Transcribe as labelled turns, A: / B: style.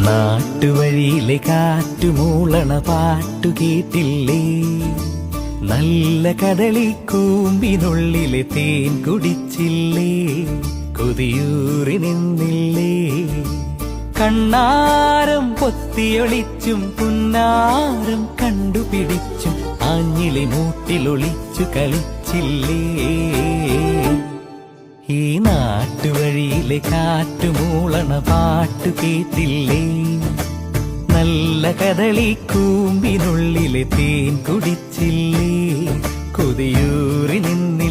A: നാട്ടുവഴിയിലെ കാറ്റുമൂളണ പാട്ടു കേട്ടില്ലേ? നല്ല കദളിക്കൂമ്പിനുള്ളിലെ തേൻ കുടിച്ചില്ലേ? കൊതിയൂറി നിന്നില്ലേ? കണ്ണാരം പൊത്തിയൊളിച്ചും പുന്നാരം കണ്ടുപിടിച്ചും ആഞ്ഞിലി മൂട്ടിലൊളിച്ചു കളിച്ചില്ലേ? ഈ നാട്ടുവഴിയിലെ കാറ്റുമൂളണ പാട്ടു കേട്ടില്ലേ? നല്ല കദളിക്കൂമ്പിനുള്ളിലെ തേൻ കുടിച്ചില്ലേ? കൊതിയൂറി നിന്നില്ലേ?